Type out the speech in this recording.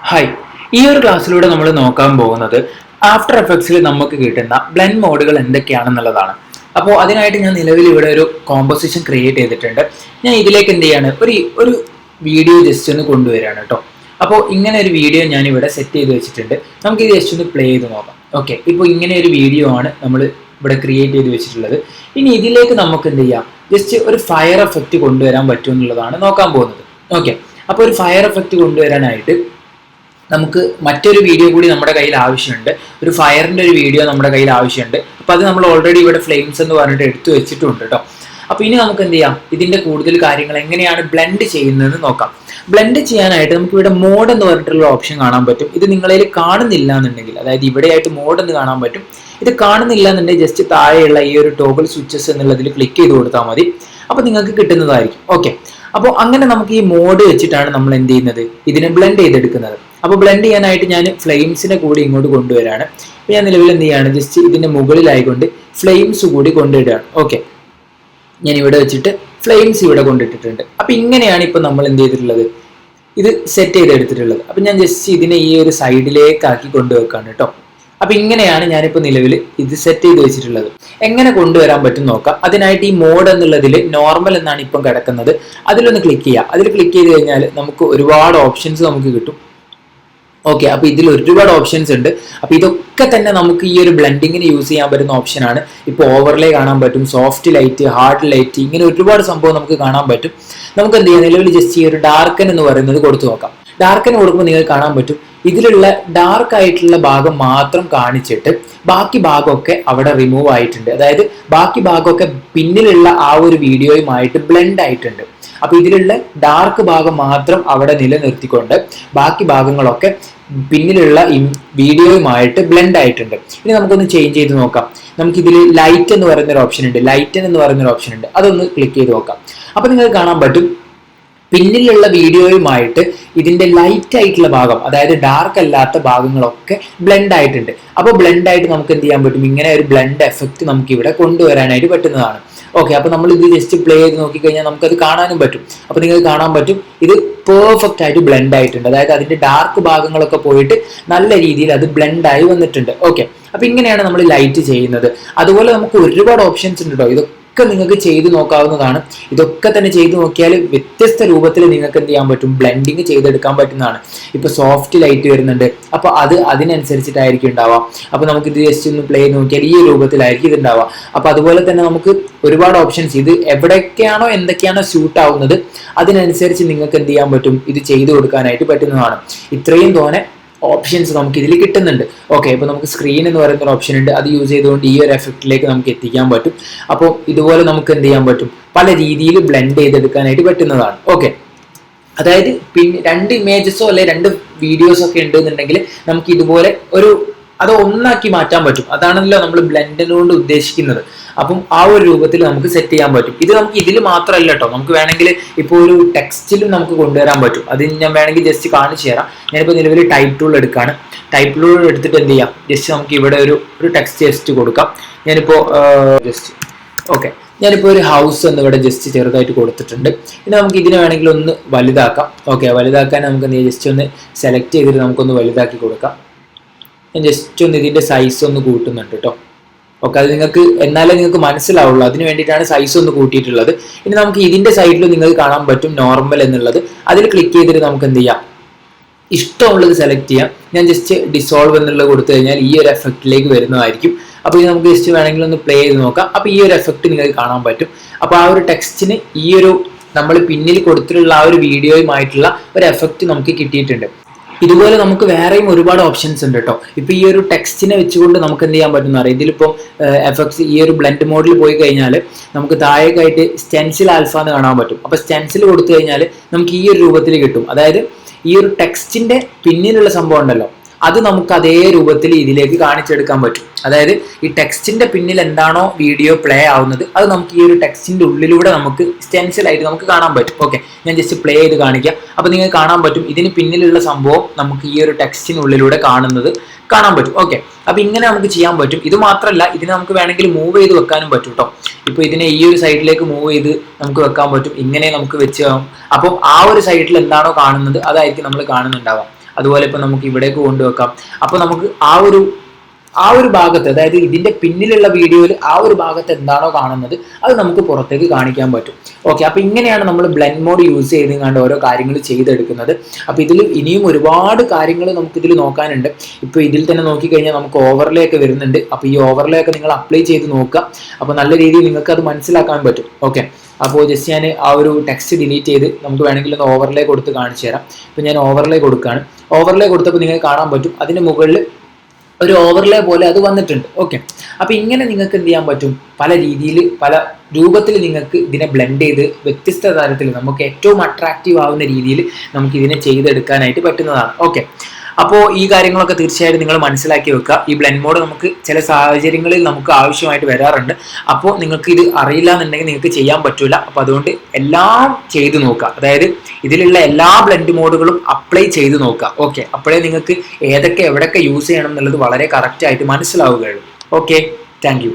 Hi, ഈ ഒരു ക്ലാസ്സിലൂടെ നമ്മൾ നോക്കാൻ പോകുന്നത് ആഫ്റ്റർ എഫക്ട്സിൽ നമുക്ക് കിട്ടുന്ന ബ്ലെൻഡ് മോഡുകൾ എന്തൊക്കെയാണെന്നുള്ളതാണ്. അപ്പോൾ അതിനായിട്ട് ഞാൻ നിലവിൽ ഇവിടെ ഒരു കോമ്പോസിഷൻ ക്രിയേറ്റ് ചെയ്തിട്ടുണ്ട്. ഞാൻ ഇതിലേക്ക് എന്ത് ചെയ്യാണ്, ഒരു വീഡിയോ ജസ്റ്റ് ഒന്ന് കൊണ്ടുവരികയാണ് കേട്ടോ. അപ്പോൾ ഇങ്ങനെ ഒരു വീഡിയോ ഞാൻ ഇവിടെ സെറ്റ് ചെയ്ത് വെച്ചിട്ടുണ്ട്. നമുക്ക് ഇത് ജസ്റ്റ് ഒന്ന് പ്ലേ ചെയ്ത് നോക്കാം. ഓക്കെ, ഇപ്പോൾ ഇങ്ങനെ ഒരു വീഡിയോ ആണ് നമ്മൾ ഇവിടെ ക്രിയേറ്റ് ചെയ്ത് വെച്ചിട്ടുള്ളത്. ഇനി ഇതിലേക്ക് നമുക്ക് എന്ത് ചെയ്യാം, ജസ്റ്റ് ഒരു ഫയർ എഫക്റ്റ് കൊണ്ടുവരാൻ പറ്റുമെന്നുള്ളതാണ് നോക്കാൻ പോകുന്നത്. ഓക്കെ, അപ്പോൾ ഒരു ഫയർ എഫക്റ്റ് കൊണ്ടുവരാനായിട്ട് നമുക്ക് മറ്റൊരു വീഡിയോ കൂടി നമ്മുടെ കയ്യിൽ ആവശ്യമുണ്ട്. ഒരു ഫയറിൻ്റെ ഒരു വീഡിയോ നമ്മുടെ കയ്യിൽ ആവശ്യമുണ്ട്. അപ്പോൾ അത് നമ്മൾ ഓൾറെഡി ഇവിടെ ഫ്ലെയിംസ് എന്ന് പറഞ്ഞിട്ട് എടുത്തു വെച്ചിട്ടുണ്ട് കേട്ടോ. അപ്പോൾ ഇനി നമുക്ക് എന്ത് ചെയ്യാം, ഇതിൻ്റെ കൂടുതൽ കാര്യങ്ങൾ എങ്ങനെയാണ് ബ്ലെൻഡ് ചെയ്യുന്നതെന്ന് നോക്കാം. ബ്ലെൻഡ് ചെയ്യാനായിട്ട് നമുക്ക് ഇവിടെ മോഡ് എന്ന് പറഞ്ഞിട്ടുള്ള ഓപ്ഷൻ കാണാൻ പറ്റും. ഇത് നിങ്ങളിൽ കാണുന്നില്ല എന്നുണ്ടെങ്കിൽ, അതായത് ഇവിടെയായിട്ട് മോഡ് എന്ന് കാണാൻ പറ്റും. ഇത് കാണുന്നില്ല എന്നുണ്ടെങ്കിൽ ജസ്റ്റ് താഴെയുള്ള ഈ ഒരു ടോഗിൾ സ്വിച്ചസ് എന്നുള്ളതിൽ ക്ലിക്ക് ചെയ്ത് കൊടുത്താൽ മതി. അപ്പോൾ നിങ്ങൾക്ക് കിട്ടുന്നതായിരിക്കും. ഓക്കെ, അപ്പോൾ അങ്ങനെ നമുക്ക് ഈ മോഡ് വെച്ചിട്ടാണ് നമ്മൾ എന്ത് ചെയ്യുന്നത്, ഇതിനെ ബ്ലെൻഡ് ചെയ്തെടുക്കുന്നത്. അപ്പോൾ ബ്ലെൻഡ് ചെയ്യാനായിട്ട് ഞാൻ ഫ്ലെയിംസിനെ കൂടി ഇങ്ങോട്ട് കൊണ്ടുവരാണ്. അപ്പോൾ ഞാൻ നിലവിൽ എന്ത് ചെയ്യാണ്, ജസ്റ്റ് ഇതിൻ്റെ മുകളിലായിക്കൊണ്ട് ഫ്ലെയിംസ് കൂടി കൊണ്ടുവരികയാണ്. ഓക്കെ, ഞാൻ ഇവിടെ വെച്ചിട്ട് ഫ്ലെയിംസ് ഇവിടെ കൊണ്ടിട്ടിട്ടുണ്ട്. അപ്പോൾ ഇങ്ങനെയാണ് ഇപ്പോൾ നമ്മൾ എന്ത് ചെയ്തിട്ടുള്ളത്, ഇത് സെറ്റ് ചെയ്തെടുത്തിട്ടുള്ളത്. അപ്പം ഞാൻ ജസ്റ്റ് ഇതിനെ ഈ ഒരു സൈഡിലേക്കാക്കി കൊണ്ടുവെക്കാണ് കേട്ടോ. അപ്പം ഇങ്ങനെയാണ് ഞാനിപ്പോൾ നിലവിൽ ഇത് സെറ്റ് ചെയ്ത് വെച്ചിട്ടുള്ളത്. എങ്ങനെ കൊണ്ടുവരാൻ പറ്റും നോക്കാം. അതിനായിട്ട് ഈ മോഡ് എന്നുള്ളതിൽ നോർമൽ എന്നാണ് ഇപ്പം കിടക്കുന്നത്, അതിലൊന്ന് ക്ലിക്ക് ചെയ്യുക. അതിൽ ക്ലിക്ക് ചെയ്ത് കഴിഞ്ഞാൽ നമുക്ക് ഒരുപാട് ഓപ്ഷൻസ് നമുക്ക് കിട്ടും. ഓക്കെ, അപ്പോൾ ഇതിൽ ഒരുപാട് ഓപ്ഷൻസ് ഉണ്ട്. അപ്പോൾ ഇതൊക്കെ തന്നെ നമുക്ക് ഈ ഒരു ബ്ലെൻഡിങ്ങിന് യൂസ് ചെയ്യാൻ പറ്റുന്ന ഓപ്ഷനാണ്. ഇപ്പോൾ ഓവർലേ കാണാൻ പറ്റും, സോഫ്റ്റ് ലൈറ്റ്, ഹാർഡ് ലൈറ്റ്, ഇങ്ങനെ ഒരുപാട് സംഭവം നമുക്ക് കാണാൻ പറ്റും. നമുക്ക് എന്ത് ചെയ്യാം, നിലവിൽ ജസ്റ്റ് ഈ ഒരു ഡാർക്കൻ എന്ന് പറയുന്നത് കൊടുത്തു നോക്കാം. ഡാർക്കൻ കൊടുക്കുമ്പോൾ നിങ്ങൾക്ക് കാണാൻ പറ്റും, ഇതിലുള്ള ഡാർക്ക് ആയിട്ടുള്ള ഭാഗം മാത്രം കാണിച്ചിട്ട് ബാക്കി ഭാഗമൊക്കെ അവിടെ റിമൂവ് ആയിട്ടുണ്ട്. അതായത് ബാക്കി ഭാഗമൊക്കെ പിന്നിലുള്ള ആ ഒരു വീഡിയോയുമായിട്ട് ബ്ലെൻഡ് ആയിട്ടുണ്ട്. അപ്പോൾ ഇതിലുള്ള ഡാർക്ക് ഭാഗം മാത്രം അവിടെ നിലനിർത്തിക്കൊണ്ട് ബാക്കി ഭാഗങ്ങളൊക്കെ പിന്നിലുള്ള വീഡിയോയുമായിട്ട് ബ്ലെൻഡ് ആയിട്ടുണ്ട്. ഇനി നമുക്കൊന്ന് ചേഞ്ച് ചെയ്ത് നോക്കാം. നമുക്കിതിൽ ലൈറ്റ് എന്ന് പറയുന്നൊരു ഓപ്ഷൻ ഉണ്ട്, ലൈറ്റൻ എന്ന് പറയുന്നൊരു ഓപ്ഷൻ ഉണ്ട്. അതൊന്ന് ക്ലിക്ക് ചെയ്ത് നോക്കാം. അപ്പോൾ നിങ്ങൾക്ക് കാണാൻ പറ്റും, പിന്നിലുള്ള വീഡിയോയുമായിട്ട് ഇതിന്റെ ലൈറ്റ് ആയിട്ടുള്ള ഭാഗം, അതായത് ഡാർക്ക് അല്ലാത്ത ഭാഗങ്ങളൊക്കെ ബ്ലെൻഡ് ആയിട്ടുണ്ട്. അപ്പോൾ ബ്ലെൻഡ് ആയിട്ട് നമുക്ക് എന്ത് ചെയ്യാൻ പറ്റും, ഇങ്ങനെ ഒരു ബ്ലെൻഡ് എഫക്റ്റ് നമുക്ക് ഇവിടെ കൊണ്ടുവരാനായിട്ട് പറ്റുന്നതാണ്. ഓക്കെ, അപ്പോൾ നമ്മൾ ഇത് ജസ്റ്റ് പ്ലേ ചെയ്ത് നോക്കിക്കഴിഞ്ഞാൽ നമുക്കത് കാണാനും പറ്റും. അപ്പോൾ നിങ്ങൾക്ക് കാണാൻ പറ്റും, ഇത് പെർഫെക്റ്റ് ആയിട്ട് ബ്ലെൻഡ് ആയിട്ടുണ്ട്. അതായത് അതിന്റെ ഡാർക്ക് ഭാഗങ്ങളൊക്കെ പോയിട്ട് നല്ല രീതിയിൽ അത് ബ്ലെൻഡ് ആയി വന്നിട്ടുണ്ട്. ഓക്കെ, അപ്പോൾ ഇങ്ങനെയാണ് നമ്മൾ ലൈറ്റ് ചെയ്യുന്നത്. അതുപോലെ നമുക്ക് ഒരുപാട് ഓപ്ഷൻസ് ഉണ്ട് കേട്ടോ. ഇതൊക്കെ നിങ്ങൾക്ക് ചെയ്ത് നോക്കാവുന്നതാണ്. ഇതൊക്കെ തന്നെ ചെയ്ത് നോക്കിയാൽ വ്യത്യസ്ത രൂപത്തിൽ നിങ്ങൾക്ക് എന്ത് ചെയ്യാൻ പറ്റും, ബ്ലെൻഡിങ് ചെയ്തെടുക്കാൻ പറ്റുന്നതാണ്. ഇപ്പോൾ സോഫ്റ്റ് ലൈറ്റ് വരുന്നുണ്ട്, അപ്പോൾ അതിനനുസരിച്ചിട്ടായിരിക്കും ഉണ്ടാവാം. അപ്പോൾ നമുക്ക് ഇത് ജസ്റ്റ് ഒന്ന് പ്ലേ ചെയ്ത് നോക്കിയാൽ ഈ രൂപത്തിലായിരിക്കും ഇത് ഉണ്ടാവുക. അപ്പോൾ അതുപോലെ തന്നെ നമുക്ക് ഒരുപാട് ഓപ്ഷൻസ്, ഇത് എവിടെയൊക്കെയാണോ എന്തൊക്കെയാണോ സ്യൂട്ട് ആവുന്നത് അതിനനുസരിച്ച് നിങ്ങൾക്ക് എന്ത് ചെയ്യാൻ പറ്റും, ഇത് ചെയ്തു കൊടുക്കാനായിട്ട് പറ്റുന്നതാണ്. ഇത്രയും തോനെ ഓപ്ഷൻസ് നമുക്ക് ഇതിൽ കിട്ടുന്നുണ്ട്. ഓക്കെ, ഇപ്പോൾ നമുക്ക് സ്ക്രീൻ എന്ന് പറയുന്ന ഒരു ഓപ്ഷൻ ഉണ്ട്. അത് യൂസ് ചെയ്തുകൊണ്ട് ഈ ഒരു എഫക്റ്റിലേക്ക് നമുക്ക് എത്തിക്കാൻ പറ്റും. അപ്പോൾ ഇതുപോലെ നമുക്ക് എന്ത് ചെയ്യാൻ പറ്റും, പല രീതിയിൽ ബ്ലെൻഡ് ചെയ്തെടുക്കാനായിട്ട് പറ്റുന്നതാണ്. ഓക്കെ, അതായത് പിന്നെ രണ്ട് ഇമേജസോ അല്ലെ രണ്ട് വീഡിയോസോ ഒക്കെ ഉണ്ടെന്നുണ്ടെങ്കിൽ നമുക്ക് ഇതുപോലെ അത് ഒന്നാക്കി മാറ്റാൻ പറ്റും. അതാണല്ലോ നമ്മൾ ബ്ലെൻഡിനോട് ഉദ്ദേശിക്കുന്നത്. അപ്പം ആ ഒരു രൂപത്തിൽ നമുക്ക് സെറ്റ് ചെയ്യാൻ പറ്റും. ഇത് നമുക്ക് ഇതിൽ മാത്രമല്ല കേട്ടോ, നമുക്ക് വേണമെങ്കിൽ ഇപ്പോൾ ഒരു ടെക്സ്റ്റിലും നമുക്ക് കൊണ്ടുവരാൻ പറ്റും. അത് ഞാൻ വേണമെങ്കിൽ ജസ്റ്റ് കാണിച്ചു തരാം. ഞാനിപ്പോൾ നിലവിൽ ടൈപ്പ് ടൂൾ എടുക്കുകയാണ്. ടൈപ്പ് ടൂൾ എടുത്തിട്ട് എന്ത് ചെയ്യാം, ജസ്റ്റ് നമുക്ക് ഇവിടെ ഒരു ടെക്സ്റ്റ് ജസ്റ്റ് കൊടുക്കാം. ഞാനിപ്പോൾ ഞാനിപ്പോൾ ഒരു ഹൗസ് എന്ന് ഇവിടെ ജസ്റ്റ് ചെറുതായിട്ട് കൊടുത്തിട്ടുണ്ട്. ഇനി നമുക്ക് ഇതിനെ വേണമെങ്കിൽ ഒന്ന് വലുതാക്കാം. ഓക്കെ, വലുതാക്കാൻ നമുക്ക് ജസ്റ്റ് ഒന്ന് സെലക്ട് ചെയ്തിട്ട് നമുക്കൊന്ന് വലുതാക്കി കൊടുക്കാം. ഞാൻ ജസ്റ്റ് ഒന്ന് ഇതിൻ്റെ സൈസ് ഒന്ന് കൂട്ടുന്നുണ്ട് കേട്ടോ. ഓക്കെ, അത് എന്നാലേ നിങ്ങൾക്ക് മനസ്സിലാവുള്ളൂ. അതിന് വേണ്ടിയിട്ടാണ് സൈസ് ഒന്ന് കൂട്ടിയിട്ടുള്ളത്. ഇനി നമുക്ക് ഇതിൻ്റെ സൈഡിൽ നിങ്ങൾക്ക് കാണാൻ പറ്റും നോർമൽ എന്നുള്ളത്. അതിൽ ക്ലിക്ക് ചെയ്തിട്ട് നമുക്ക് എന്ത് ചെയ്യാം, ഇഷ്ടമുള്ളത് സെലക്ട് ചെയ്യാം. ഞാൻ ജസ്റ്റ് ഡിസോൾവ് എന്നുള്ളത് കൊടുത്തു കഴിഞ്ഞാൽ ഈ ഒരു എഫക്റ്റിലേക്ക് വരുന്നതായിരിക്കും. അപ്പോൾ ഇത് നമുക്ക് ജസ്റ്റ് വേണമെങ്കിൽ ഒന്ന് പ്ലേ ചെയ്ത് നോക്കാം. അപ്പോൾ ഈ ഒരു എഫക്റ്റ് നിങ്ങൾക്ക് കാണാൻ പറ്റും. അപ്പോൾ ആ ഒരു ടെക്സ്റ്റിന് ഈ ഒരു നമ്മൾ പിന്നിൽ കൊടുത്തിട്ടുള്ള ആ ഒരു വീഡിയോയുമായിട്ടുള്ള ഒരു എഫക്റ്റ് നമുക്ക് കിട്ടിയിട്ടുണ്ട്. ഇതുപോലെ നമുക്ക് വേറെയും ഒരുപാട് ഓപ്ഷൻസ് ഉണ്ട് കേട്ടോ. ഇപ്പൊ ഈ ഒരു ടെക്സ്റ്റിനെ വെച്ചുകൊണ്ട് നമുക്ക് എന്ത് ചെയ്യാൻ പറ്റുന്ന അറിയാം. ഇതിലിപ്പം എഫക്ട്സ് ഈ ഒരു ബ്ലെൻഡ് മോഡിൽ പോയി കഴിഞ്ഞാൽ നമുക്ക് താഴേക്കായിട്ട് സ്റ്റെൻസിൽ ആൽഫ എന്ന് കാണാൻ പറ്റും. അപ്പൊ സ്റ്റെൻസിൽ കൊടുത്തു കഴിഞ്ഞാൽ നമുക്ക് ഈ ഒരു രൂപത്തിൽ കിട്ടും. അതായത് ഈ ഒരു ടെക്സ്റ്റിന്റെ പിന്നിലുള്ള സംഭവം ഉണ്ടല്ലോ, അത് നമുക്ക് അതേ രൂപത്തിൽ ഇതിലേക്ക് കാണിച്ചെടുക്കാൻ പറ്റും. അതായത് ഈ ടെക്സ്റ്റിന്റെ പിന്നിൽ എന്താണോ വീഡിയോ പ്ലേ ആവുന്നത് അത് നമുക്ക് ഈ ഒരു ടെക്സ്റ്റിന്റെ ഉള്ളിലൂടെ നമുക്ക് സ്റ്റെൻസിലായിട്ട് നമുക്ക് കാണാൻ പറ്റും. ഓക്കെ, ഞാൻ ജസ്റ്റ് പ്ലേ ചെയ്ത് കാണിക്കാം. അപ്പോൾ നിങ്ങൾക്ക് കാണാൻ പറ്റും ഇതിന് പിന്നിലുള്ള സംഭവം നമുക്ക് ഈ ഒരു ടെക്സ്റ്റിനുള്ളിലൂടെ കാണാൻ പറ്റും. ഓക്കെ, അപ്പോൾ ഇങ്ങനെ നമുക്ക് ചെയ്യാൻ പറ്റും. ഇത് മാത്രമല്ല, ഇതിനെ നമുക്ക് വേണമെങ്കിൽ മൂവ് ചെയ്ത് വെക്കാനും പറ്റും കേട്ടോ. ഇപ്പോൾ ഇതിനെ ഈ ഒരു സൈഡിലേക്ക് മൂവ് ചെയ്ത് നമുക്ക് വെക്കാൻ പറ്റും. ഇങ്ങനെ നമുക്ക് വെച്ച് അപ്പം ആ ഒരു സൈഡിൽ എന്താണോ കാണുന്നത് അതായിരിക്കും നമ്മൾ കാണുന്നുണ്ടാവാം. അതുപോലെ ഇപ്പൊ നമുക്ക് ഇവിടേക്ക് കൊണ്ടുവെക്കാം. അപ്പൊ നമുക്ക് ആ ഒരു ഭാഗത്ത്, അതായത് ഇതിന്റെ പിന്നിലുള്ള വീഡിയോയിൽ ആ ഒരു ഭാഗത്ത് എന്താണോ കാണുന്നത് അത് നമുക്ക് പുറത്തേക്ക് കാണിക്കാൻ പറ്റും. ഓക്കെ, അപ്പൊ ഇങ്ങനെയാണ് നമ്മൾ ബ്ലെൻഡ് മോഡ് യൂസ് ചെയ്തുകൊണ്ട് ഓരോ കാര്യങ്ങൾ ചെയ്തെടുക്കുന്നത്. അപ്പൊ ഇതിൽ ഇനിയും ഒരുപാട് കാര്യങ്ങൾ നമുക്ക് ഇതിൽ നോക്കാനുണ്ട്. ഇപ്പൊ ഇതിൽ തന്നെ നോക്കിക്കഴിഞ്ഞാൽ നമുക്ക് ഓവർലേ ഒക്കെ വരുന്നുണ്ട്. അപ്പൊ ഈ ഓവർലേ ഒക്കെ നിങ്ങൾ അപ്ലൈ ചെയ്ത് നോക്കുക. അപ്പൊ നല്ല രീതിയിൽ നിങ്ങൾക്ക് അത് മനസ്സിലാക്കാൻ പറ്റും. ഓക്കെ, അപ്പോൾ ജസ്റ്റ് ഞാൻ ആ ഒരു ടെക്സ്റ്റ് ഡിലീറ്റ് ചെയ്ത് നമുക്ക് വേണമെങ്കിൽ ഒന്ന് ഓവർലേ കൊടുത്ത് കാണിച്ചു തരാം. ഇപ്പൊ ഞാൻ ഓവർലേ കൊടുക്കുകയാണ്. ഓവർലേ കൊടുത്തപ്പോൾ നിങ്ങൾക്ക് കാണാൻ പറ്റും അതിന് മുകളിൽ ഒരു ഓവർലേ പോലെ അത് വന്നിട്ടുണ്ട്. ഓക്കെ, അപ്പൊ ഇങ്ങനെ നിങ്ങൾക്ക് എന്ത് ചെയ്യാൻ പറ്റും, പല രീതിയിൽ പല രൂപത്തിൽ നിങ്ങൾക്ക് ഇതിനെ ബ്ലെൻഡ് ചെയ്ത് വ്യത്യസ്ത തരത്തിൽ നമുക്ക് ഏറ്റവും അട്രാക്റ്റീവ് ആവുന്ന രീതിയിൽ നമുക്ക് ഇതിനെ ചെയ്തെടുക്കാനായിട്ട് പറ്റുന്നതാണ്. ഓക്കെ, അപ്പോൾ ഈ കാര്യങ്ങളൊക്കെ തീർച്ചയായിട്ടും നിങ്ങൾ മനസ്സിലാക്കി വെക്കുക. ഈ ബ്ലെൻഡ് മോഡ് നമുക്ക് ചില സാഹചര്യങ്ങളിൽ നമുക്ക് ആവശ്യമായിട്ട് വരാറുണ്ട്. അപ്പോൾ നിങ്ങൾക്ക് ഇത് അറിയില്ല എന്നുണ്ടെങ്കിൽ നിങ്ങൾക്ക് ചെയ്യാൻ പറ്റൂല. അപ്പോൾ അതുകൊണ്ട് എല്ലാം ചെയ്ത് നോക്കുക, അതായത് ഇതിലുള്ള എല്ലാ ബ്ലെൻഡ് മോഡുകളും അപ്ലൈ ചെയ്ത് നോക്കുക. ഓക്കെ, അപ്പോഴേ നിങ്ങൾക്ക് ഏതൊക്കെ എവിടെയൊക്കെ യൂസ് ചെയ്യണം എന്നുള്ളത് വളരെ കറക്റ്റ് ആയിട്ട് മനസ്സിലാവുകയുള്ളൂ. Okay, thank you.